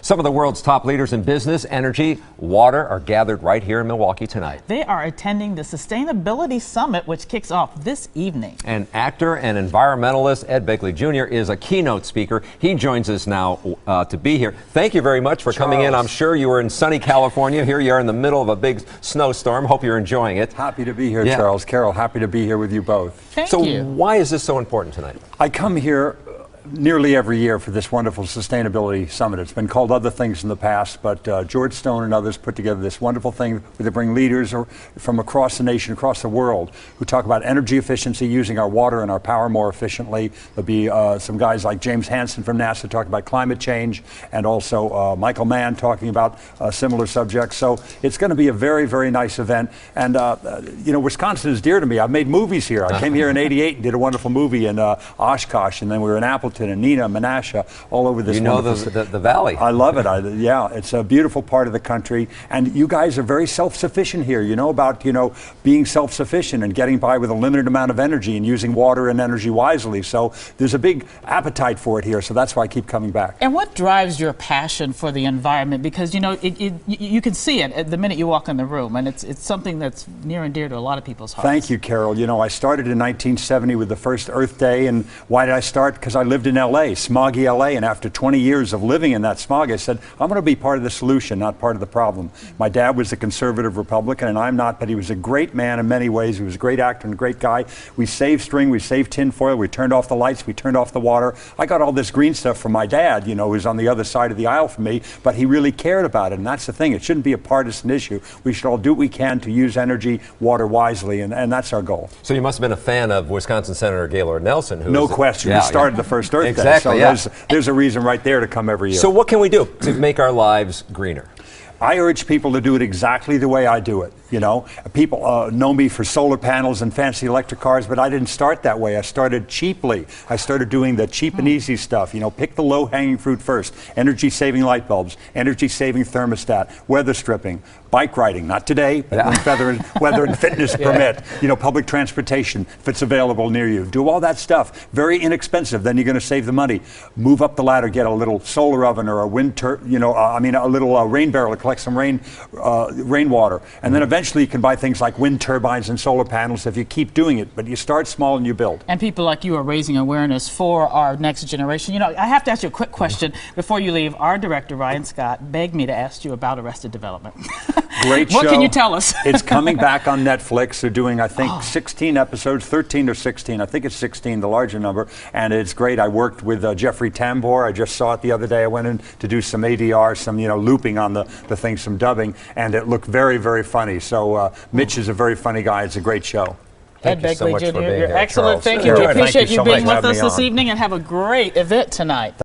Some of the world's top leaders in business, energy, water are gathered right here in Milwaukee tonight. They are attending the Sustainability Summit, which kicks off this evening. And actor and environmentalist Ed Begley Jr. is a keynote speaker. He joins us now to be here. Thank you very much for coming in. I'm sure you were in sunny California. Here you are in the middle of a big snowstorm. Hope you're enjoying it. Happy to be here, Charles. Carol, happy to be here with you both. Thank you. So why is this so important tonight? I come here nearly every year for this wonderful Sustainability Summit. It's been called other things in the past, but George Stone and others put together this wonderful thing where they bring leaders from across the nation, across the world, who talk about energy efficiency, using our water and our power more efficiently. There'll be some guys like James Hansen from NASA talking about climate change, and also Michael Mann talking about similar subjects. So it's going to be a very, very nice event. And you know, Wisconsin is dear to me. I've made movies here. I came here in '88 and did a wonderful movie in Oshkosh, and then we were in Appleton and Neenah, Menasha, all over this. You know the valley. I love it. Yeah, it's a beautiful part of the country, and you guys are very self-sufficient here. You know about being self-sufficient and getting by with a limited amount of energy and using water and energy wisely. So there's a big appetite for it here. So that's why I keep coming back. And what drives your passion for the environment? Because you can see it the minute you walk in the room, and it's something that's near and dear to a lot of people's hearts. Thank you, Carol. You know, I started in 1970 with the first Earth Day, and why did I start? Because I lived in LA, smoggy LA, and after 20 years of living in that smog, I said, I'm going to be part of the solution, not part of the problem. My dad was a conservative Republican, and I'm not, but he was a great man in many ways. He was a great actor and a great guy. We saved string, we saved tin foil, we turned off the lights, we turned off the water. I got all this green stuff from my dad, who was on the other side of the aisle from me, but he really cared about it, and that's the thing. It shouldn't be a partisan issue. We should all do what we can to use energy, water wisely, and that's our goal. So you must have been a fan of Wisconsin Senator Gaylord Nelson, who no question. He started the first Earth Day. Exactly, so there's a reason right there to come every year. So what can we do to make our lives greener? I urge people to do it exactly the way I do it. People know me for solar panels and fancy electric cars, but I didn't start that way. I started cheaply. I started doing the cheap and easy stuff. Pick the low-hanging fruit first. Energy-saving light bulbs, energy-saving thermostat, weather stripping, bike riding, not today, but when weather and fitness permit. Public transportation, if it's available near you. Do all that stuff. Very inexpensive. Then you're going to save the money. Move up the ladder, get a little solar oven or a wind a little rain barrel to collect some rainwater, and then eventually you can buy things like wind turbines and solar panels if you keep doing it, but you start small and you build. And people like you are raising awareness for our next generation. I have to ask you a quick question before you leave. Our director, Ryan Scott, begged me to ask you about Arrested Development. Great show. What can you tell us? It's coming back on Netflix. They're doing, I think, 16 episodes, 13 or 16. I think it's 16, the larger number, and it's great. I worked with Jeffrey Tambor. I just saw it the other day. I went in to do some ADR, some looping on the thing, some dubbing, and it looked very, very funny. So Mitch is a very funny guy. It's a great show. Ed Begley Jr., you're excellent. Charles. Thank you. We appreciate you being with us this evening, and have a great event tonight.